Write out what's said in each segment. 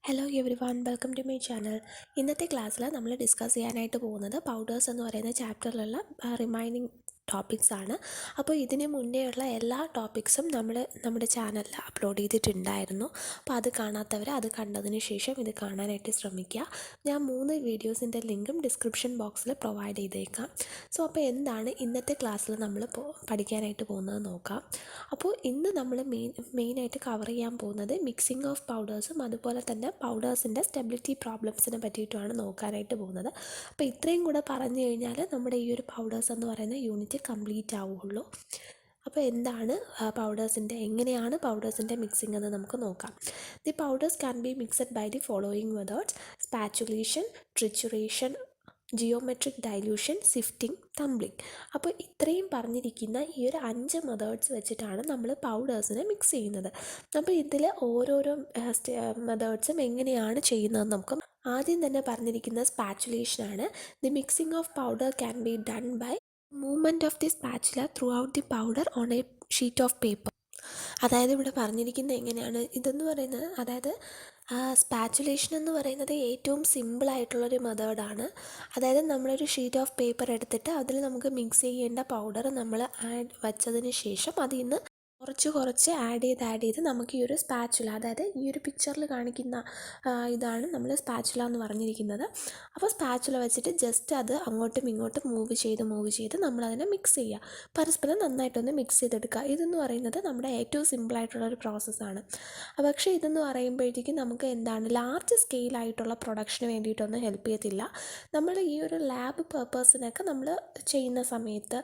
Hello everyone, welcome to my channel. ഇന്നത്തെ ക്ലാസ്സിൽ നമ്മൾ ഡിസ്കസ് ചെയ്യാനായിട്ട് പോകുന്നത് പൗഡേഴ്സ് എന്ന് പറയുന്ന ചാപ്റ്ററിലുള്ള റിമൈനിങ് ടോപ്പിക്സ് ആണ്. അപ്പോൾ ഇതിന് മുന്നേയുള്ള എല്ലാ ടോപ്പിക്സും നമ്മൾ നമ്മുടെ ചാനലിൽ അപ്ലോഡ് ചെയ്തിട്ടുണ്ടായിരുന്നു. അപ്പോൾ അത് കാണാത്തവർ അത് കണ്ടതിന് ശേഷം ഇത് കാണാനായിട്ട് ശ്രമിക്കുക. ഞാൻ 3 വീഡിയോസിൻ്റെ ലിങ്കും ഡിസ്ക്രിപ്ഷൻ ബോക്സിൽ പ്രൊവൈഡ് ചെയ്തേക്കാം. അപ്പോൾ എന്താണ് ഇന്നത്തെ ക്ലാസ്സിൽ നമ്മൾ പഠിക്കാനായിട്ട് പോകുന്നത് നോക്കാം. അപ്പോൾ ഇന്ന് നമ്മൾ മെയിനായിട്ട് കവർ ചെയ്യാൻ പോകുന്നത് മിക്സിംഗ് ഓഫ് പൗഡേഴ്സും അതുപോലെ തന്നെ പൗഡേഴ്സിൻ്റെ സ്റ്റെബിലിറ്റി പ്രോബ്ലംസിനെ പറ്റിയിട്ടുമാണ് നോക്കാനായിട്ട് പോകുന്നത്. അപ്പോൾ ഇത്രയും കൂടെ പറഞ്ഞു കഴിഞ്ഞാൽ നമ്മുടെ ഈ ഒരു പൗഡേഴ്സ് എന്ന് പറയുന്ന യൂണിറ്റ് കംപ്ലീറ്റ് ആവുകയുള്ളൂ. അപ്പോൾ എന്താണ് എങ്ങനെയാണ് പൗഡേഴ്സിൻ്റെ മിക്സിംഗ് എന്ന് നമുക്ക് നോക്കാം. The powders can be mixed by the following methods: spatulation, trituration, geometric dilution, sifting, tumbling. അപ്പോൾ ഇത്രയും പറഞ്ഞിരിക്കുന്ന ഈ ഒരു 5 മെത്തേഡ്സ് വെച്ചിട്ടാണ് നമ്മൾ പൗഡേഴ്സിനെ മിക്സ് ചെയ്യുന്നത്. അപ്പോൾ ഇതിൽ ഓരോരോ മെത്തേഡ്സും എങ്ങനെയാണ് ചെയ്യുന്നതെന്ന് നമുക്ക് ആദ്യം തന്നെ പറഞ്ഞിരിക്കുന്ന സ്പാച്ചുലേഷനാണ്. The mixing of powder can be done by movement of the spatula throughout the powder on a sheet of paper. അതായത് ഇവിടെ പറഞ്ഞിരിക്കുന്നത് എങ്ങനെയാണ് ഇതെന്ന് പറയുന്നത്, അതായത് സ്പാച്ചുലേഷൻ എന്ന് പറയുന്നത് ഏറ്റവും സിമ്പിളായിട്ടുള്ളൊരു മെത്തേഡാണ്. അതായത് നമ്മളൊരു ഷീറ്റ് ഓഫ് പേപ്പർ എടുത്തിട്ട് അതിൽ നമുക്ക് മിക്സ് ചെയ്യേണ്ട പൗഡർ നമ്മൾ വച്ചതിന് ശേഷം അതിൽ നിന്ന് കുറച്ച് ആഡ് ചെയ്ത് നമുക്ക് ഈ ഒരു സ്പാച്ചുല, അതായത് ഈ ഒരു പിക്ചറിൽ കാണിക്കുന്ന ഇതാണ് നമ്മൾ സ്പാച്ചുല എന്ന് പറഞ്ഞിരിക്കുന്നത്. അപ്പോൾ സ്പാച്ചുല വെച്ചിട്ട് ജസ്റ്റ് അത് അങ്ങോട്ടും ഇങ്ങോട്ടും മൂവ് ചെയ്ത് നമ്മളതിനെ മിക്സ് ചെയ്യുക, പരസ്പരം നന്നായിട്ടൊന്ന് മിക്സ് ചെയ്തെടുക്കുക. ഇതെന്ന് പറയുന്നത് നമ്മുടെ ഏറ്റവും സിമ്പിളായിട്ടുള്ളൊരു പ്രോസസ്സാണ്. പക്ഷേ ഇതെന്ന് പറയുമ്പോഴത്തേക്കും നമുക്ക് എന്താണ് ലാർജ് സ്കെയിലായിട്ടുള്ള പ്രൊഡക്ഷന് വേണ്ടിയിട്ടൊന്നും ഹെൽപ്പ് ചെയ്യത്തില്ല. നമ്മൾ ഈ ഒരു ലാബ് പർപ്പസിനൊക്കെ നമ്മൾ ചെയ്യുന്ന സമയത്ത്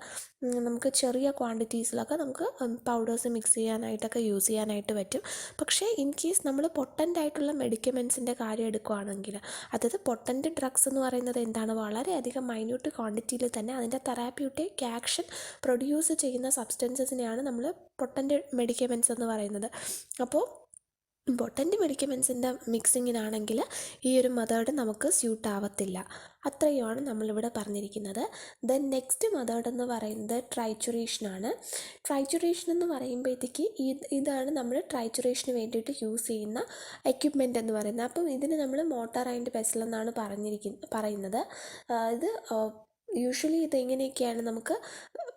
നമുക്ക് ചെറിയ ക്വാണ്ടിറ്റീസിലൊക്കെ നമുക്ക് പൗഡേഴ്സ് മിക്സ് ചെയ്യാനായിട്ടൊക്കെ യൂസ് ചെയ്യാനായിട്ട് പറ്റും. പക്ഷേ ഇൻ കേസ് നമ്മൾ പൊട്ടൻ്റ് ആയിട്ടുള്ള മെഡിക്കമെൻറ്റ്സിൻ്റെ കാര്യം എടുക്കുകയാണെങ്കിൽ, അതായത് പൊട്ടൻ്റ് ഡ്രഗ്സ് എന്ന് പറയുന്നത് എന്താണ്, വളരെയധികം മൈന്യൂട്ട് ക്വാണ്ടിറ്റിയിൽ തന്നെ അതിൻ്റെ തെറാപ്യൂട്ടിക് ആക്ഷൻ പ്രൊഡ്യൂസ് ചെയ്യുന്ന സബ്സ്റ്റൻസസിനെയാണ് നമ്മൾ പൊട്ടൻ്റ് മെഡിക്കമെൻറ്റ്സ് എന്ന് പറയുന്നത്. അപ്പോൾ പൊട്ടൻ്റ് മെഡിക്കമെൻറ്റ്സിൻ്റെ മിക്സിങ്ങിനാണെങ്കിൽ ഈ ഒരു മെത്തേഡ് നമുക്ക് സ്യൂട്ട് ആവത്തില്ല. അത്രയുമാണ് നമ്മളിവിടെ പറഞ്ഞിരിക്കുന്നത്. ദെൻ നെക്സ്റ്റ് മെത്തേഡ് എന്ന് പറയുന്നത് ട്രൈച്ചുറേഷനാണ്. ട്രൈച്ചുറേഷൻ എന്ന് പറയുമ്പോഴത്തേക്ക് ഇതാണ് നമ്മൾ ട്രൈച്ചുറേഷന് വേണ്ടിയിട്ട് യൂസ് ചെയ്യുന്ന എക്യുപ്മെൻ്റ് എന്ന് പറയുന്നത്. അപ്പം ഇതിന് നമ്മൾ മോട്ടാർ ആൻഡ് പെസൽ എന്നാണ് പറയുന്നത്. ഇത് യൂഷ്വലി ഇതെങ്ങനെയൊക്കെയാണ്, നമുക്ക്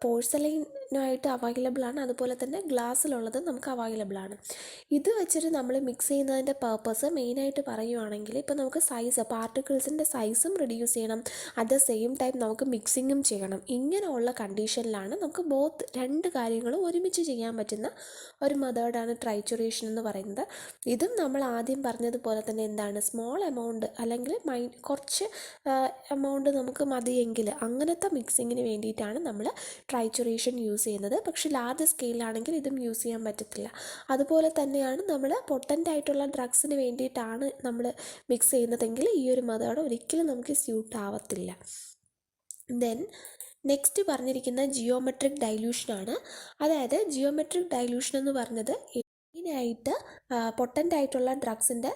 പോഴ്സലൈനായിട്ട് അവൈലബിളാണ്, അതുപോലെ തന്നെ ഗ്ലാസ്സിലുള്ളത് നമുക്ക് അവൈലബിളാണ്. ഇത് വെച്ചിട്ട് നമ്മൾ മിക്സ് ചെയ്യുന്നതിൻ്റെ പർപ്പസ് മെയിനായിട്ട് പറയുവാണെങ്കിൽ, ഇപ്പോൾ നമുക്ക് പാർട്ടിക്കിൾസിൻ്റെ സൈസും റിഡ്യൂസ് ചെയ്യണം, അറ്റ് ദ സെയിം ടൈം നമുക്ക് മിക്സിങ്ങും ചെയ്യണം. ഇങ്ങനെയുള്ള കണ്ടീഷനിലാണ് നമുക്ക് രണ്ട് കാര്യങ്ങളും ഒരുമിച്ച് ചെയ്യാൻ പറ്റുന്ന ഒരു മെത്തേഡാണ് ട്രൈച്ചുറേഷൻ എന്ന് പറയുന്നത്. ഇതും നമ്മൾ ആദ്യം പറഞ്ഞതുപോലെ തന്നെ എന്താണ്, സ്മോൾ എമൗണ്ട് അല്ലെങ്കിൽ കുറച്ച് എമൗണ്ട് നമുക്ക് മതിയെങ്കിൽ അങ്ങനത്തെ മിക്സിങ്ങിന് വേണ്ടിയിട്ടാണ് നമ്മൾ ട്രൈച്ചുറേഷൻ യൂസ് ചെയ്യുന്നത്. പക്ഷേ ലാർജ് സ്കെയിലാണെങ്കിൽ ഇതും യൂസ് ചെയ്യാൻ പറ്റത്തില്ല. അതുപോലെ തന്നെയാണ് നമ്മൾ പൊട്ടൻ്റ് ആയിട്ടുള്ള ഡ്രഗ്സിന് വേണ്ടിയിട്ടാണ് നമ്മൾ മിക്സ് ചെയ്യുന്നതെങ്കിൽ ഈ ഒരു മെത്തേഡ് ഒരിക്കലും നമുക്ക് സ്യൂട്ട് ആവത്തില്ല. ദെൻ നെക്സ്റ്റ് പറഞ്ഞിരിക്കുന്ന ജിയോമെട്രിക് ഡൈല്യൂഷനാണ്. അതായത് ജിയോമെട്രിക് ഡൈല്യൂഷൻ എന്ന് പറഞ്ഞത് മെയിനായിട്ട് പൊട്ടൻ്റ് ആയിട്ടുള്ള ഡ്രഗ്സിൻ്റെ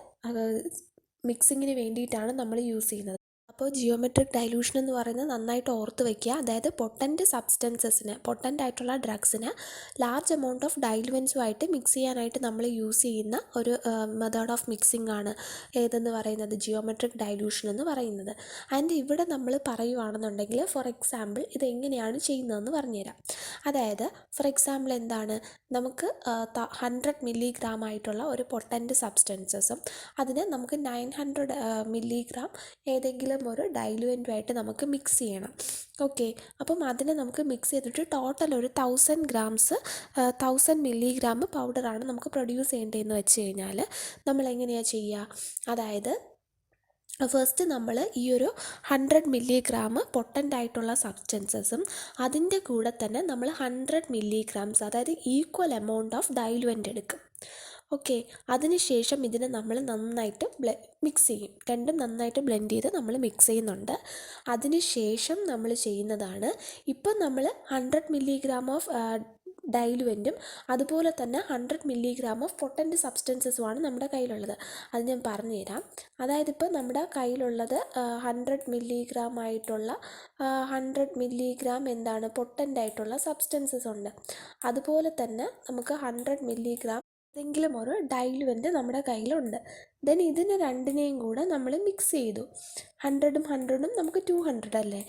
മിക്സിങ്ങിന് വേണ്ടിയിട്ടാണ് നമ്മൾ യൂസ് ചെയ്യുന്നത്. അപ്പോൾ ജിയോമെട്രിക് ഡൈല്യൂഷൻ എന്ന് പറയുന്നത് നന്നായിട്ട് ഓർത്ത് വയ്ക്കുക. അതായത് പൊട്ടൻ്റ് ആയിട്ടുള്ള ഡ്രഗ്സിന് ലാർജ് എമൗണ്ട് ഓഫ് ഡൈലുവൻസുമായിട്ട് മിക്സ് ചെയ്യാനായിട്ട് നമ്മൾ യൂസ് ചെയ്യുന്ന ഒരു മെത്തേഡ് ഓഫ് മിക്സിംഗ് ആണ് ഏതെന്ന് പറയുന്നത്, ജിയോമെട്രിക് ഡൈല്യൂഷൻ എന്ന് പറയുന്നത്. ആൻഡ് ഇവിടെ നമ്മൾ പറയുവാണെന്നുണ്ടെങ്കിൽ, ഫോർ എക്സാമ്പിൾ ഇതെങ്ങനെയാണ് ചെയ്യുന്നതെന്ന് പറഞ്ഞുതരാം. അതായത് ഫോർ എക്സാമ്പിൾ എന്താണ്, നമുക്ക് 100 മില്ലിഗ്രാം ആയിട്ടുള്ള ഒരു പൊട്ടൻ്റ് സബ്സ്റ്റൻസസും അതിന് നമുക്ക് 900 മില്ലിഗ്രാം ഏതെങ്കിലും ഒരു ഡൈലുവൻറ്റുമായിട്ട് നമുക്ക് മിക്സ് ചെയ്യണം. ഓക്കെ, അപ്പം അതിനെ നമുക്ക് മിക്സ് ചെയ്തിട്ട് ടോട്ടൽ ഒരു 1000 മില്ലിഗ്രാം പൗഡറാണ് നമുക്ക് പ്രൊഡ്യൂസ് ചെയ്യേണ്ടതെന്ന് വെച്ച് കഴിഞ്ഞാൽ നമ്മൾ എങ്ങനെയാണ് ചെയ്യുക, അതായത് ഫസ്റ്റ് നമ്മൾ ഈ ഒരു 100 മില്ലിഗ്രാം പൊട്ടൻ്റ് ആയിട്ടുള്ള സബ്സ്റ്റൻസസും അതിൻ്റെ കൂടെ തന്നെ നമ്മൾ 100 മില്ലിഗ്രാംസ്, അതായത് ഈക്വൽ എമൗണ്ട് ഓഫ് ഡൈലുവൻ്റ് എടുക്കും. ഓക്കെ, അതിനുശേഷം ഇതിനെ നമ്മൾ നന്നായിട്ട് മിക്സ് ചെയ്യും. രണ്ടും നന്നായിട്ട് ബ്ലെൻഡ് ചെയ്ത് നമ്മൾ മിക്സ് ചെയ്യുന്നുണ്ട്. അതിനുശേഷം നമ്മൾ ചെയ്യുന്നതാണ്, ഇപ്പം നമ്മൾ 100 മില്ലിഗ്രാം ഓഫ് ഡൈലുവൻറ്റും അതുപോലെ തന്നെ 100 മില്ലിഗ്രാം ഓഫ് പൊട്ടൻ്റ് സബ്സ്റ്റൻസസുമാണ് നമ്മുടെ കയ്യിലുള്ളത്. അത് ഞാൻ പറഞ്ഞുതരാം. അതായത് ഇപ്പോൾ നമ്മുടെ കയ്യിലുള്ളത് 100 മില്ലിഗ്രാം ആയിട്ടുള്ള 100 മില്ലിഗ്രാം എന്താണ് പൊട്ടൻ്റ് ആയിട്ടുള്ള സബ്സ്റ്റൻസസ് ഉണ്ട്. അതുപോലെ തന്നെ നമുക്ക് 100 മില്ലിഗ്രാം ഏതെങ്കിലും ഒരു ഡൈലുവൻ്റ് നമ്മുടെ കയ്യിലുണ്ട്. ദെൻ ഇതിന് രണ്ടിനെയും കൂടെ നമ്മൾ മിക്സ് ചെയ്തു. 100ഉം 100ഉം നമുക്ക് 200 അല്ലേ.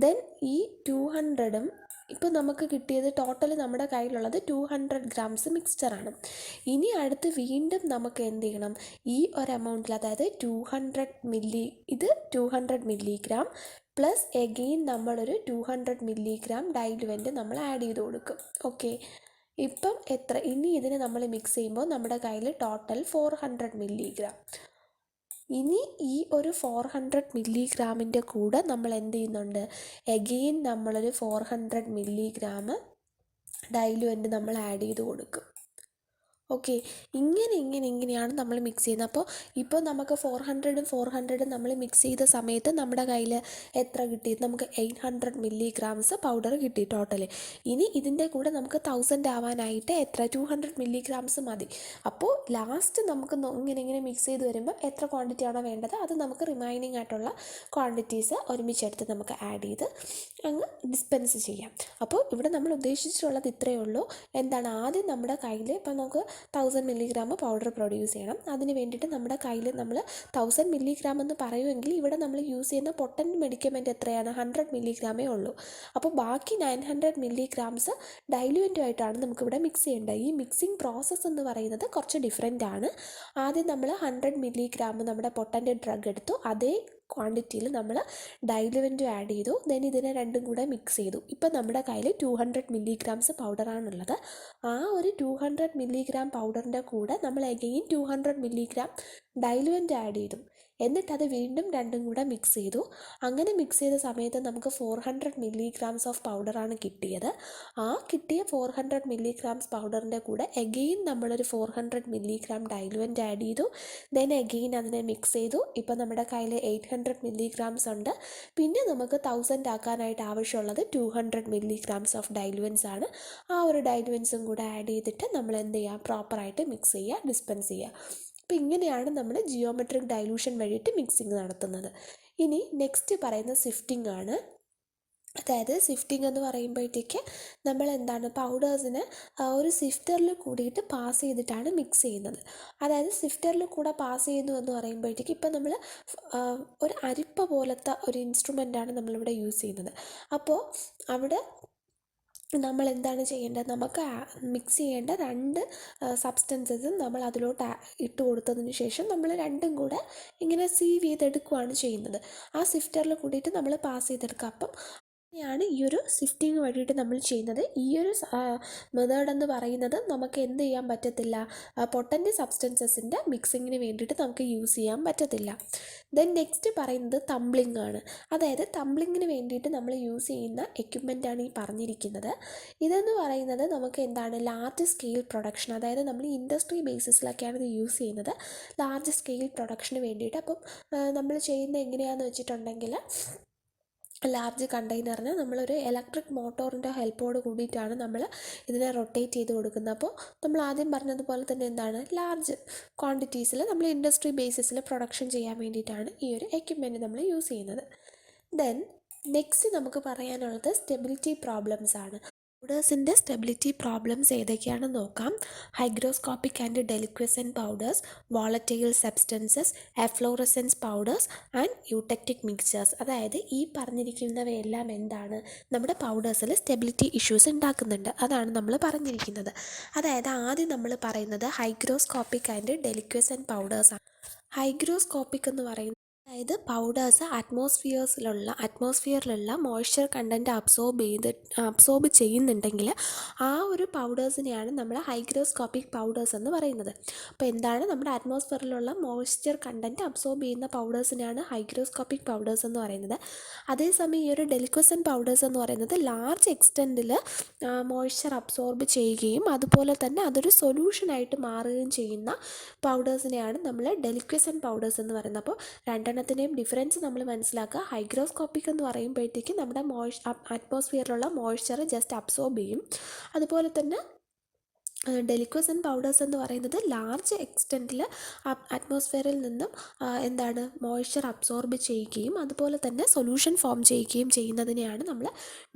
ദെൻ ഈ 200ഉം ഇപ്പോൾ നമുക്ക് കിട്ടിയത് ടോട്ടൽ നമ്മുടെ കയ്യിലുള്ളത് 200 ഗ്രാംസ് മിക്സ്ചറാണ്. ഇനി അടുത്ത് വീണ്ടും നമുക്ക് എന്ത് ചെയ്യണം, ഈ ഒരു എമൗണ്ടിൽ, അതായത് 200 മില്ലിഗ്രാം പ്ലസ് എഗെയിൻ നമ്മളൊരു 200 മില്ലിഗ്രാം ഡൈലുവൻ്റ് നമ്മൾ ആഡ് ചെയ്ത് കൊടുക്കും. ഓക്കെ, ഇപ്പം ഇനി ഇതിനെ നമ്മൾ മിക്സ് ചെയ്യുമ്പോൾ നമ്മുടെ കയ്യിൽ ടോട്ടൽ 400 മില്ലിഗ്രാം. ഇനി ഈ ഒരു 400 മില്ലിഗ്രാമിൻ്റെ കൂടെ നമ്മൾ എന്ത് ചെയ്യുന്നുണ്ട്, എഗെയിൻ നമ്മളൊരു 400 മില്ലിഗ്രാം ഡൈലുവൻ്റ് നമ്മൾ ആഡ് ചെയ്ത് കൊടുക്കും. ഓക്കെ, ഇങ്ങനെയാണ് നമ്മൾ മിക്സ് ചെയ്യുന്നത്. അപ്പോൾ ഇപ്പോൾ നമുക്ക് 400 നമ്മൾ മിക്സ് ചെയ്ത സമയത്ത് നമ്മുടെ കയ്യിൽ എത്ര കിട്ടി, നമുക്ക് 800 മില്ലിഗ്രാംസ് പൗഡർ കിട്ടി ടോട്ടൽ. ഇനി ഇതിൻ്റെ കൂടെ നമുക്ക് 1000 ആവാനായിട്ട് എത്ര, 200 മില്ലിഗ്രാംസ് മതി. അപ്പോൾ ലാസ്റ്റ് നമുക്ക് ഇങ്ങനെ മിക്സ് ചെയ്ത് വരുമ്പോൾ എത്ര ക്വാണ്ടിറ്റി ആണോ വേണ്ടത് അത് നമുക്ക് റിമൈനിങ് ആയിട്ടുള്ള ക്വാണ്ടിറ്റീസ് ഒരുമിച്ചെടുത്ത് നമുക്ക് ആഡ് ചെയ്ത് അങ്ങ് ഡിസ്പെൻസ് ചെയ്യാം. അപ്പോൾ ഇവിടെ നമ്മൾ ഉദ്ദേശിച്ചിട്ടുള്ളത് ഇത്രയേ ഉള്ളൂ. എന്താണ്, ആദ്യം നമ്മുടെ കയ്യിൽ ഇപ്പോൾ നമുക്ക് 1000 മില്ലിഗ്രാം പൗഡർ പ്രൊഡ്യൂസ് ചെയ്യണം. അതിന് വേണ്ടിയിട്ട് നമ്മുടെ കയ്യിൽ നമ്മൾ 1000 മില്ലിഗ്രാം എന്ന് പറയുമെങ്കിൽ ഇവിടെ നമ്മൾ യൂസ് ചെയ്യുന്ന പൊട്ടൻറ്റ് മെഡിക്കമെൻറ്റ് എത്രയാണ്, 100 മില്ലിഗ്രാമേ ഉള്ളൂ. അപ്പോൾ ബാക്കി 900 മില്ലിഗ്രാംസ് ഡൈലുവൻ്റുമായിട്ടാണ് നമുക്കിവിടെ മിക്സ് ചെയ്യേണ്ടത്. ഈ മിക്സിംഗ് പ്രോസസ്സ് എന്ന് പറയുന്നത് കുറച്ച് ഡിഫറെൻ്റ് ആണ്. ആദ്യം നമ്മൾ 100 മില്ലിഗ്രാം നമ്മുടെ പൊട്ടൻറ്റ് ഡ്രഗ് എടുത്തു, അതേ ക്വാണ്ടിറ്റിയിൽ നമ്മൾ ഡൈലുവൻ്റ് ആഡ് ചെയ്തു. ദെൻ ഇതിനെ രണ്ടും കൂടെ മിക്സ് ചെയ്തു. ഇപ്പം നമ്മുടെ കയ്യിൽ 200 മില്ലിഗ്രാംസ് പൗഡറാണുള്ളത്. ആ ഒരു 200 മില്ലിഗ്രാം പൗഡറിൻ്റെ കൂടെ നമ്മൾ അഗെയിൻ 200 മില്ലിഗ്രാം ഡൈലുവൻ്റ് ആഡ് ചെയ്തു. എന്നിട്ടത് വീണ്ടും രണ്ടും കൂടെ മിക്സ് ചെയ്തു. അങ്ങനെ മിക്സ് ചെയ്ത സമയത്ത് നമുക്ക് 400 മില്ലിഗ്രാംസ് ഓഫ് പൗഡറാണ് കിട്ടിയത്. ആ കിട്ടിയ 400 മില്ലിഗ്രാംസ് പൗഡറിൻ്റെ കൂടെ എഗെയിൻ നമ്മളൊരു 400 മില്ലിഗ്രാം ഡൈലുവൻ്റ് ആഡ് ചെയ്തു. ദെൻ എഗെയിൻ അതിനെ മിക്സ് ചെയ്തു. ഇപ്പോൾ നമ്മുടെ കയ്യിൽ 800 മില്ലിഗ്രാംസ് ഉണ്ട്. പിന്നെ നമുക്ക് 1000 ആക്കാനായിട്ട് ആവശ്യമുള്ളത് 200 മില്ലിഗ്രാംസ് ഓഫ് ഡൈലുവൻസ് ആണ്. ആ ഒരു ഡൈലുവൻസും കൂടെ ആഡ് ചെയ്തിട്ട് നമ്മൾ എന്ത് ചെയ്യുക, പ്രോപ്പറായിട്ട് മിക്സ് ചെയ്യുക, ഡിസ്പെൻസ് ചെയ്യുക. അപ്പോൾ ഇങ്ങനെയാണ് നമ്മൾ ജിയോമെട്രിക് ഡൈലൂഷൻ വഴിയിട്ട് മിക്സിങ് നടത്തുന്നത്. ഇനി നെക്സ്റ്റ് പറയുന്നത് സിഫ്റ്റിംഗ് ആണ്. അതായത് സിഫ്റ്റിംഗ് എന്ന് പറയുമ്പോഴത്തേക്ക് നമ്മൾ എന്താണ്, പൗഡേഴ്സിന് ഒരു സിഫ്റ്ററിൽ കൂടിയിട്ട് പാസ് ചെയ്തിട്ടാണ് മിക്സ് ചെയ്യുന്നത്. അതായത് സിഫ്റ്ററിൽ കൂടെ പാസ് ചെയ്യുന്നു എന്ന് പറയുമ്പോഴത്തേക്ക് ഇപ്പം നമ്മൾ ഒരു അരിപ്പ പോലത്തെ ഒരു ഇൻസ്ട്രുമെൻ്റാണ് നമ്മളിവിടെ യൂസ് ചെയ്യുന്നത്. അപ്പോൾ അവിടെ നമ്മൾ എന്താണ് ചെയ്യേണ്ടത്, നമുക്ക് മിക്സ് ചെയ്യേണ്ട രണ്ട് സബ്സ്റ്റൻസസും നമ്മൾ അതിലോട്ട് ഇട്ട് കൊടുത്തതിന് ശേഷം നമ്മൾ രണ്ടും കൂടെ ഇങ്ങനെ സീവ് ചെയ്തെടുക്കുകയാണ് ചെയ്യുന്നത്. ആ സിഫ്റ്ററിൽ കൂടിയിട്ട് നമ്മൾ പാസ് ചെയ്തെടുക്കുക. അപ്പം ാണ് ഈ ഒരു സിഫ്റ്റിംഗ് വഴിയിട്ട് നമ്മൾ ചെയ്യുന്നത്. ഈ ഒരു മെത്തേഡ് എന്ന് പറയുന്നത് നമുക്ക് എന്ത് ചെയ്യാൻ പറ്റത്തില്ല, പൊട്ടൻ്റ് സബ്സ്റ്റൻസസിൻ്റെ മിക്സിങ്ങിന് വേണ്ടിയിട്ട് നമുക്ക് യൂസ് ചെയ്യാൻ പറ്റത്തില്ല. ദെൻ നെക്സ്റ്റ് പറയുന്നത് തംബ്ലിംഗ് ആണ്. അതായത് തംബ്ലിങ്ങിന് വേണ്ടിയിട്ട് നമ്മൾ യൂസ് ചെയ്യുന്ന എക്യുപ്മെൻ്റാണ് ഈ പറഞ്ഞിരിക്കുന്നത്. ഇതെന്ന് പറയുന്നത് നമുക്ക് എന്താണ്, ലാർജ് സ്കെയിൽ പ്രൊഡക്ഷൻ, അതായത് നമ്മൾ ഇൻഡസ്ട്രി ബേസിസിലൊക്കെയാണ് ഇത് യൂസ് ചെയ്യുന്നത്, ലാർജ് സ്കെയിൽ പ്രൊഡക്ഷന് വേണ്ടിയിട്ട്. അപ്പം നമ്മൾ ചെയ്യുന്നത് എങ്ങനെയാണെന്ന് വെച്ചിട്ടുണ്ടെങ്കിൽ, ലാർജ് കണ്ടെയ്നറിന് നമ്മളൊരു ഇലക്ട്രിക് മോട്ടോറിൻ്റെ ഹെൽപ്പോട് കൂടിയിട്ടാണ് നമ്മൾ ഇതിനെ റൊട്ടേറ്റ് ചെയ്ത് കൊടുക്കുന്നത്. അപ്പോൾ നമ്മൾ ആദ്യം പറഞ്ഞതുപോലെ തന്നെ എന്താണ്, ലാർജ് ക്വാണ്ടിറ്റീസിൽ നമ്മൾ ഇൻഡസ്ട്രി ബേസിസിൽ പ്രൊഡക്ഷൻ ചെയ്യാൻ വേണ്ടിയിട്ടാണ് ഈ ഒരു എക്യുപ്മെൻറ്റ് നമ്മൾ യൂസ് ചെയ്യുന്നത്. ദെൻ നെക്സ്റ്റ് നമുക്ക് പറയാനുള്ളത് സ്റ്റെബിലിറ്റി പ്രോബ്ലംസ് ആണ്. പൗഡേഴ്സിൻ്റെ സ്റ്റെബിലിറ്റി പ്രോബ്ലംസ് ഏതൊക്കെയാണെന്ന് നോക്കാം. Hygroscopic and deliquescent powders, volatile substances, efflorescence powders and eutectic mixtures. അതായത് ഈ പറഞ്ഞിരിക്കുന്നവയെല്ലാം എന്താണ്, നമ്മുടെ പൗഡേഴ്സിൽ സ്റ്റെബിലിറ്റി ഇഷ്യൂസ് ഉണ്ടാക്കുന്നുണ്ട്. അതാണ് നമ്മൾ പറഞ്ഞിരിക്കുന്നത്. അതായത് ആദ്യം നമ്മൾ പറയുന്നത് ഹൈഗ്രോസ്കോപ്പിക് ആൻഡ് ഡെലിക്വസൻറ്റ് പൗഡേഴ്സാണ്. ഹൈഗ്രോസ്കോപ്പിക് എന്ന് പറയുന്നത് അതായത് പൗഡേഴ്സ് അറ്റ്മോസ്ഫിയറിലുള്ള മോയ്സ്ചർ കണ്ടൻറ്റ് അബ്സോർബ് ചെയ്യുന്നുണ്ടെങ്കിൽ ആ ഒരു പൗഡേഴ്സിനെയാണ് നമ്മൾ ഹൈഗ്രോസ്കോപ്പിക് പൗഡേഴ്സ് എന്ന് പറയുന്നത്. അപ്പോൾ എന്താണ്, നമ്മുടെ അറ്റ്മോസ്ഫിയറിലുള്ള മോയ്സ്ചർ കണ്ടൻറ്റ് അബ്സോർബ് ചെയ്യുന്ന പൗഡേഴ്സിനെയാണ് ഹൈഗ്രോസ്കോപ്പിക് പൗഡേഴ്സ് എന്ന് പറയുന്നത്. അതേസമയം ഈ ഒരു ഡെലിക്വസൻറ്റ് പൗഡേഴ്സ് എന്ന് പറയുന്നത് ലാർജ് എക്സ്റ്റെൻറ്റിൽ മോയ്സ്ചർ അബ്സോർബ് ചെയ്യുകയും അതുപോലെ തന്നെ അതൊരു സൊല്യൂഷനായിട്ട് മാറുകയും ചെയ്യുന്ന പൗഡേഴ്സിനെയാണ് നമ്മൾ ഡെലിക്വസൻറ്റ് പൗഡേഴ്സ് എന്ന് പറയുന്നത്. അപ്പോൾ രണ്ടെണ്ണത്തിൻ്റെയും ഡിഫറൻസ് നമ്മൾ മനസ്സിലാക്കുക. ഹൈഗ്രോസ്കോപ്പിക് എന്ന് പറയുമ്പോഴത്തേക്ക് നമ്മുടെ അറ്റ്മോസ്ഫിയറിലുള്ള മോയ്സ്ചർ ജസ്റ്റ് അബ്സോർബ് ചെയ്യും. അതുപോലെ തന്നെ ഡെലിക്വസൻ പൗഡേഴ്സ് എന്ന് പറയുന്നത് ലാർജ് എക്സ്റ്റെൻറ്റിൽ അറ്റ്മോസ്ഫിയറിൽ നിന്നും മോയ്സ്ചർ അബ്സോർബ് ചെയ്യുകയും അതുപോലെ തന്നെ സൊല്യൂഷൻ ഫോം ചെയ്യുകയും ചെയ്യുന്നതിനെയാണ് നമ്മൾ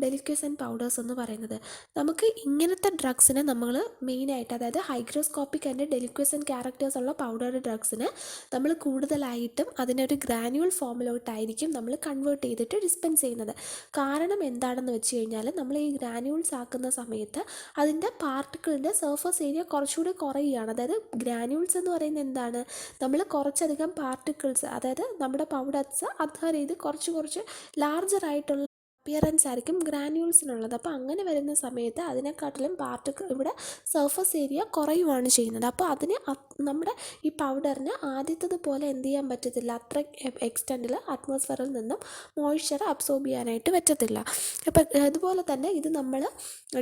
ഡെലിക്വസൻ പൗഡേഴ്സ് എന്ന് പറയുന്നത്. നമുക്ക് ഇങ്ങനത്തെ ഡ്രഗ്സിനെ നമ്മൾ മെയിനായിട്ട്, അതായത് ഹൈഗ്രോസ്കോപ്പിക് ആൻഡ് ഡെലിക്വസൻ ക്യാരക്ടേഴ്സ് ഉള്ള പൗഡേർഡ് ഡ്രഗ്സിനെ നമ്മൾ കൂടുതലായിട്ടും അതിനൊരു ഗ്രാനുവൽ ഫോമിലോട്ടായിരിക്കും നമ്മൾ കൺവേർട്ട് ചെയ്തിട്ട് ഡിസ്പെൻസ് ചെയ്യുന്നത്. കാരണം എന്താണെന്ന് വെച്ച് കഴിഞ്ഞാൽ, നമ്മൾ ഈ ഗ്രാനുവൽസ് ആക്കുന്ന സമയത്ത് അതിൻ്റെ പാർട്ടിക്കിളിൻ്റെ സർഫസ് ഏരിയ കുറച്ചുകൂടി കുറയുകയാണ്. അതായത് ഗ്രാനുവൽസ് എന്ന് പറയുന്നത് എന്താണ്, നമ്മൾ കുറച്ചധികം പാർട്ടിക്കിൾസ്, അതായത് നമ്മുടെ പൗഡേഴ്സ് അധർ ചെയ്ത് കുറച്ച് ലാർജറായിട്ടുള്ള അപ്പിയറൻസ് ആയിരിക്കും ഗ്രാനുവൽസിനുള്ളത്. അപ്പോൾ അങ്ങനെ വരുന്ന സമയത്ത് അതിനെക്കാട്ടിലും പാർട്ടിക്കിൾ ഇവിടെ സർഫസ് ഏരിയ കുറയുവാണ് ചെയ്യുന്നത്. അപ്പോൾ അതിന് നമ്മുടെ ഈ പൗഡറിന് ആദ്യത്തതുപോലെ എന്ത് ചെയ്യാൻ പറ്റത്തില്ല, അത്ര എക്സ്റ്റെൻഡിൽ അറ്റ്മോസ്ഫിയറിൽ നിന്നും മോയ്സ്ചർ അബ്സോർബ് ചെയ്യാനായിട്ട് പറ്റത്തില്ല. അപ്പം അതുപോലെ തന്നെ ഇത് നമ്മൾ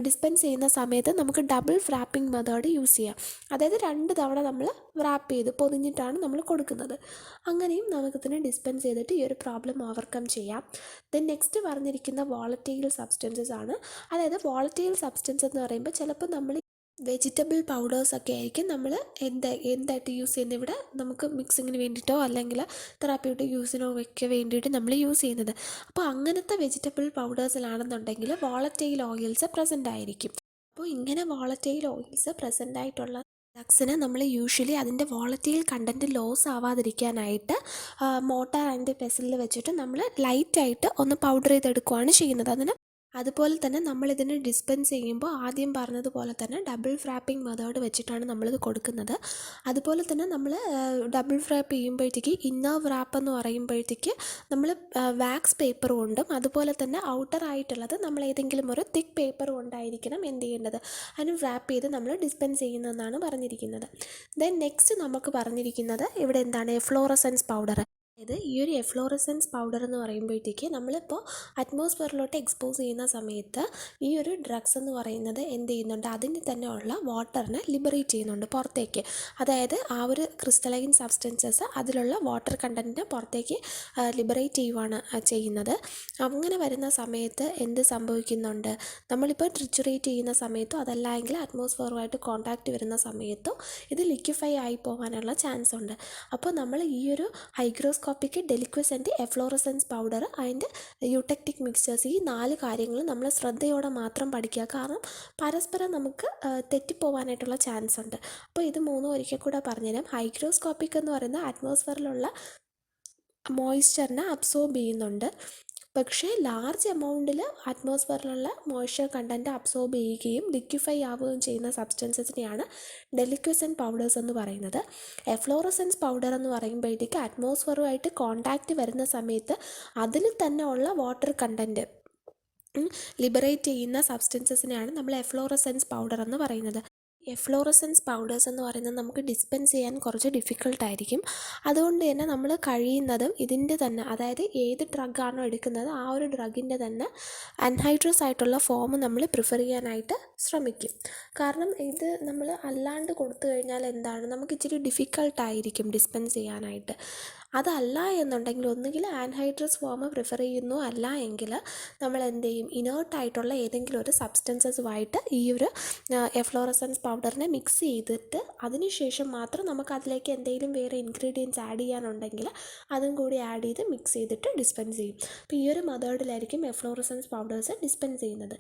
ഡിസ്പെൻസ് ചെയ്യുന്ന സമയത്ത് നമുക്ക് ഡബിൾ വ്രാപ്പിംഗ് മെത്തേഡ് യൂസ് ചെയ്യാം. അതായത് 2 തവണ നമ്മൾ വ്രാപ്പ് ചെയ്ത് പൊതിഞ്ഞിട്ടാണ് നമ്മൾ കൊടുക്കുന്നത്. അങ്ങനെയും നമുക്കിതിനെ ഡിസ്പെൻസ് ചെയ്തിട്ട് ഈ ഒരു പ്രോബ്ലം ഓവർകം ചെയ്യാം. ദെൻ നെക്സ്റ്റ് പറഞ്ഞിരിക്കുന്ന വോളറ്റൈൽ സബ്സ്റ്റൻസസ് ആണ്. അതായത് വോളറ്റൈൽ സബ്സ്റ്റൻസ് എന്ന് പറയുമ്പോൾ ചിലപ്പോൾ നമ്മൾ വെജിറ്റബിൾ പൗഡേഴ്സ് ഒക്കെ ആയിരിക്കും നമ്മൾ എന്തായിട്ട് യൂസ് ചെയ്യുന്നത്. ഇവിടെ നമുക്ക് മിക്സിങ്ങിന് വേണ്ടിയിട്ടോ അല്ലെങ്കിൽ തെറാപ്യൂട്ടിക് യൂസിനോ ഒക്കെ വേണ്ടിയിട്ട് നമ്മൾ യൂസ് ചെയ്യുന്നത്. അപ്പോൾ അങ്ങനത്തെ വെജിറ്റബിൾ പൗഡേഴ്സിലാണെന്നുണ്ടെങ്കിൽ വോളറ്റൈൽ ഓയിൽസ് പ്രസൻ്റ് ആയിരിക്കും. അപ്പോൾ ഇങ്ങനെ വോളറ്റൈൽ ഓയിൽസ് പ്രസൻ്റ് ആയിട്ടുള്ള ഡ്രഗ്സിന് നമ്മൾ യൂഷ്വലി അതിൻ്റെ വോളറ്റൈൽ കണ്ടൻറ്റ് ലോസ് ആവാതിരിക്കാനായിട്ട് മോട്ടാർ ആൻഡ് പെസിലിൽ വെച്ചിട്ട് നമ്മൾ ലൈറ്റായിട്ട് ഒന്ന് പൗഡർ ചെയ്തെടുക്കുകയാണ് ചെയ്യുന്നത്. അതുപോലെ തന്നെ നമ്മളിതിനെ ഡിസ്പെൻസ് ചെയ്യുമ്പോൾ ആദ്യം പറഞ്ഞതുപോലെ തന്നെ ഡബിൾ ഫ്രാപ്പിംഗ് മെത്തേഡ് വെച്ചിട്ടാണ് നമ്മളിത് കൊടുക്കുന്നത്. അതുപോലെ തന്നെ നമ്മൾ ഡബിൾ ഫ്രാപ്പ് ചെയ്യുമ്പോഴത്തേക്ക് ഇന്നർ വ്രാപ്പ് എന്ന് പറയുമ്പോഴത്തേക്ക് നമ്മൾ വാക്സ് പേപ്പർ കൊണ്ടും അതുപോലെ തന്നെ ഔട്ടർ ആയിട്ടുള്ളത് നമ്മൾ ഏതെങ്കിലും ഒരു തിക്ക് പേപ്പർ കൊണ്ടായിരിക്കണം എന്ത് ചെയ്യേണ്ടത്, അതിന് വ്രാപ്പ് ചെയ്ത് നമ്മൾ ഡിസ്പെൻസ് ചെയ്യുന്നതെന്നാണ് പറഞ്ഞിരിക്കുന്നത്. ദെൻ നെക്സ്റ്റ് നമുക്ക് പറഞ്ഞിരിക്കുന്നത് ഇവിടെ എന്താണ്, എഫ്ലോറസൻസ് പൗഡർ. അതായത് ഈ ഒരു എഫ്ലോറസൻസ് പൗഡർ എന്ന് പറയുമ്പോഴത്തേക്ക് നമ്മളിപ്പോൾ അറ്റ്മോസ്ഫിയറിലോട്ട് എക്സ്പോസ് ചെയ്യുന്ന സമയത്ത് ഈ ഒരു ഡ്രഗ്സ് എന്ന് പറയുന്നത് എന്ത് ചെയ്യുന്നുണ്ട്, അതിന് തന്നെ ഉള്ള വാട്ടറിനെ ലിബറേറ്റ് ചെയ്യുന്നുണ്ട് പുറത്തേക്ക്. അതായത് ആ ഒരു ക്രിസ്റ്റലൈൻ സബ്സ്റ്റൻസസ് അതിലുള്ള വാട്ടർ കണ്ടൻറ്റിനെ പുറത്തേക്ക് ലിബറേറ്റ് ചെയ്യുവാണ് ചെയ്യുന്നത്. അങ്ങനെ വരുന്ന സമയത്ത് എന്ത് സംഭവിക്കുന്നുണ്ട്, നമ്മളിപ്പോൾ ട്രിച്ചുറേറ്റ് ചെയ്യുന്ന സമയത്തും അതല്ല എങ്കിൽ അറ്റ്മോസ്ഫിയറുമായിട്ട് കോൺടാക്റ്റ് വരുന്ന സമയത്തും ഇത് ലിക്വിഫൈ ആയി പോകാനുള്ള ചാൻസ് ഉണ്ട്. അപ്പോൾ നമ്മൾ ഈ ഒരു hygroscopic, deliquescent, efflorescence powder and eutectic mixtures, ഈ 4 കാര്യങ്ങൾ നമ്മൾ ശ്രദ്ധയോടെ മാത്രം പഠിക്കുക. കാരണം പരസ്പരം നമുക്ക് തെറ്റിപ്പോവാനായിട്ടുള്ള ചാൻസ് ഉണ്ട്. അപ്പോൾ ഇത് 3 ഒരിക്കൽ കൂടെ പറഞ്ഞുതരാം. ഹൈഗ്രോസ്കോപ്പിക് എന്ന് പറയുന്ന അറ്റ്മോസ്ഫിയറിലുള്ള മോയ്സ്ചറിനെ അബ്സോർബ് ചെയ്യുന്നുണ്ട്. പക്ഷേ ലാർജ് എമൗണ്ടിൽ അറ്റ്മോസ്ഫിയറിലുള്ള മോയ്സ്ചർ കണ്ടൻറ്റ് അബ്സോർബ് ചെയ്യുകയും ലിക്വിഫൈ ആവുകയും ചെയ്യുന്ന സബ്സ്റ്റൻസസിനെയാണ് ഡെലിക്വസൻ പൗഡേഴ്സ് എന്ന് പറയുന്നത്. എഫ്ലോറസൻസ് പൗഡർ എന്ന് പറയുമ്പോഴത്തേക്ക് അറ്റ്മോസ്ഫിയറുമായിട്ട് കോൺടാക്റ്റ് വരുന്ന സമയത്ത് അതിൽ തന്നെ ഉള്ള വാട്ടർ കണ്ടൻറ്റ് ലിബറേറ്റ് ചെയ്യുന്ന സബ്സ്റ്റൻസസിനെയാണ് നമ്മൾ എഫ്ലോറസൻസ് പൗഡർ എന്ന് പറയുന്നത്. എഫ്ലോറസൻസ് പൗഡേഴ്സ് എന്ന് പറയുന്നത് നമുക്ക് ഡിസ്പെൻസ് ചെയ്യാൻ കുറച്ച് ഡിഫിക്കൽട്ടായിരിക്കും. അതുകൊണ്ട് തന്നെ നമ്മൾ കഴിയുന്നതും ഇതിൻ്റെ തന്നെ, അതായത് ഏത് ഡ്രഗാണോ എടുക്കുന്നത് ആ ഒരു ഡ്രഗിൻ്റെ തന്നെ അൺഹൈഡ്രസ് ആയിട്ടുള്ള ഫോം നമ്മൾ പ്രിഫർ ചെയ്യാനായിട്ട് ശ്രമിക്കും. കാരണം ഇത് നമ്മൾ അല്ലാണ്ട് കൊടുത്തു കഴിഞ്ഞാൽ എന്താണ്, നമുക്ക് ഇച്ചിരി ഡിഫിക്കൽട്ടായിരിക്കും ഡിസ്പെൻസ് ചെയ്യാനായിട്ട്. അതല്ല എന്നുണ്ടെങ്കിൽ ഒന്നുകിൽ ആൻഹൈഡ്രസ് ഫോം പ്രിഫർ ചെയ്യുന്നു, അല്ല എങ്കിൽ നമ്മൾ എന്ത് ചെയ്യും, ഇനേർട്ടായിട്ടുള്ള ഏതെങ്കിലും ഒരു സബ്സ്റ്റൻസസുമായിട്ട് ഈ ഒരു എഫ്ലോറസൻസ് പൗഡറിനെ മിക്സ് ചെയ്തിട്ട് അതിനുശേഷം മാത്രം നമുക്ക് അതിലേക്ക് എന്തെങ്കിലും വേറെ ഇൻഗ്രീഡിയൻസ് ആഡ് ചെയ്യാനുണ്ടെങ്കിൽ അതും കൂടി ആഡ് ചെയ്ത് മിക്സ് ചെയ്തിട്ട് ഡിസ്പെൻസ് ചെയ്യും. അപ്പോൾ ഈ ഒരു മെത്തേഡിലായിരിക്കും എഫ്ലോറസൻസ് പൗഡേഴ്സ് ഡിസ്പെൻസ് ചെയ്യുന്നത്.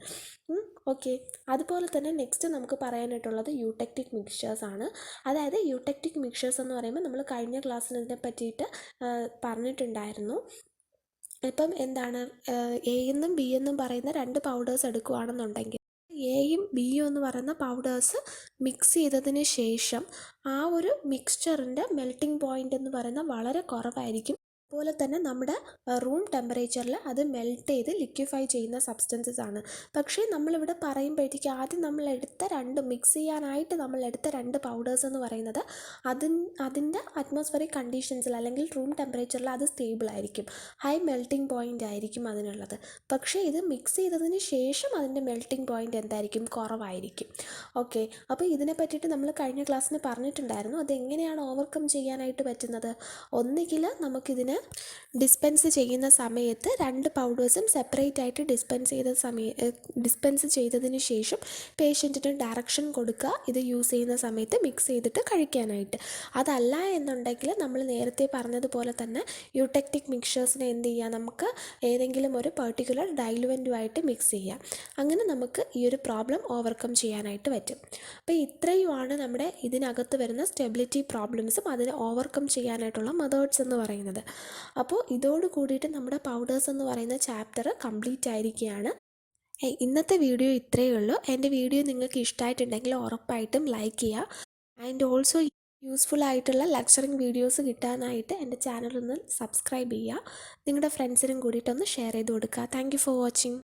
ഓക്കെ, അതുപോലെ തന്നെ നെക്സ്റ്റ് നമുക്ക് പറയാനായിട്ടുള്ളത് യൂടെക്റ്റിക് മിക്സ്ചേഴ്സ് ആണ്. അതായത് യൂടെക്റ്റിക് മിക്സ്ചേഴ്സ് എന്ന് പറയുമ്പോൾ നമ്മൾ കഴിഞ്ഞ ക്ലാസ്സിൽ ഇതിനെ പറ്റിയിട്ട് പറഞ്ഞിട്ടുണ്ടായിരുന്നു. ഇപ്പം എന്താണ്, എ എന്നും ബി എന്നും പറയുന്ന 2 പൗഡേഴ്സ് എടുക്കുകയാണെന്നുണ്ടെങ്കിൽ എയും ബിയും എന്ന് പറയുന്ന പൗഡേഴ്സ് മിക്സ് ചെയ്തതിന് ശേഷം ആ ഒരു മിക്സ്ചറിൻ്റെ മെൽറ്റിംഗ് പോയിൻ്റ് എന്ന് പറയുന്നത് വളരെ കുറവായിരിക്കും. അതുപോലെ തന്നെ നമ്മുടെ റൂം ടെമ്പറേച്ചറിൽ അത് മെൽറ്റ് ചെയ്ത് ലിക്വിഫൈ ചെയ്യുന്ന സബ്സ്റ്റൻസസ് ആണ്. പക്ഷേ നമ്മളിവിടെ പറയുമ്പോഴത്തേക്ക് ആദ്യം മിക്സ് ചെയ്യാനായിട്ട് നമ്മൾ എടുത്ത 2 പൗഡേഴ്സ് എന്ന് പറയുന്നത് അതിൻ്റെ അറ്റ്മോസ്ഫിയറിക് കണ്ടീഷൻസിൽ അല്ലെങ്കിൽ റൂം ടെമ്പറേച്ചറിൽ അത് സ്റ്റേബിൾ ആയിരിക്കും, ഹൈ മെൽറ്റിംഗ് പോയിൻ്റ് ആയിരിക്കും അതിനുള്ളത്. പക്ഷേ ഇത് മിക്സ് ചെയ്തതിന് ശേഷം അതിൻ്റെ മെൽറ്റിംഗ് പോയിൻ്റ് എന്തായിരിക്കും, കുറവായിരിക്കും. ഓക്കെ, അപ്പോൾ ഇതിനെ പറ്റിയിട്ട് നമ്മൾ കഴിഞ്ഞ ക്ലാസ്സിന് പറഞ്ഞിട്ടുണ്ടായിരുന്നു. അതെങ്ങനെയാണ് ഓവർകം ചെയ്യാനായിട്ട് പറ്റുന്നത്. ഒന്നുകിൽ നമുക്കിതിനെ ഡിസ്പെൻസ് ചെയ്യുന്ന സമയത്ത് 2 പൗഡേഴ്സും സെപ്പറേറ്റ് ആയിട്ട് ഡിസ്പെൻസ് ചെയ്തതിന് ശേഷം പേഷ്യൻറ്റിന് ഡയറക്ഷൻ കൊടുക്കുക, ഇത് യൂസ് ചെയ്യുന്ന സമയത്ത് മിക്സ് ചെയ്തിട്ട് കഴിക്കാനായിട്ട്. അതല്ല എന്നുണ്ടെങ്കിൽ നമ്മൾ നേരത്തെ പറഞ്ഞതുപോലെ തന്നെ യൂടെക്റ്റിക് മിക്സ്ചേഴ്സിനെ എന്ത് ചെയ്യുക, നമുക്ക് ഏതെങ്കിലും ഒരു പെർട്ടിക്കുലർ ഡൈലുവൻറ്റുമായിട്ട് മിക്സ് ചെയ്യാം. അങ്ങനെ നമുക്ക് ഈ ഒരു പ്രോബ്ലം ഓവർകം ചെയ്യാനായിട്ട് പറ്റും. അപ്പോൾ ഇത്രയുമാണ് നമ്മുടെ ഇതിനകത്ത് വരുന്ന സ്റ്റെബിലിറ്റി പ്രോബ്ലംസും അതിനെ ഓവർകം ചെയ്യാനായിട്ടുള്ള മെത്തേഡ്സ് എന്ന് പറയുന്നത്. അപ്പോൾ ഇതോട് കൂടിയിട്ട് നമ്മുടെ പൗഡേഴ്സ് എന്ന് പറയുന്ന ചാപ്റ്റർ കംപ്ലീറ്റ് ആയിരിക്കുകയാണ്. ഇന്നത്തെ വീഡിയോ ഇത്രയേ ഉള്ളൂ. എൻ്റെ വീഡിയോ നിങ്ങൾക്ക് ഇഷ്ടമായിട്ടുണ്ടെങ്കിൽ ഉറപ്പായിട്ടും ലൈക്ക് ചെയ്യുക. ആൻഡ് ഓൾസോ യൂസ്ഫുൾ ആയിട്ടുള്ള ലെക്ചറിങ് വീഡിയോസ് കിട്ടാനായിട്ട് എൻ്റെ ചാനലൊന്ന് സബ്സ്ക്രൈബ് ചെയ്യുക. നിങ്ങളുടെ ഫ്രണ്ട്സിനും കൂടിയിട്ടൊന്ന് ഷെയർ ചെയ്ത് കൊടുക്കുക. Thank you for watching.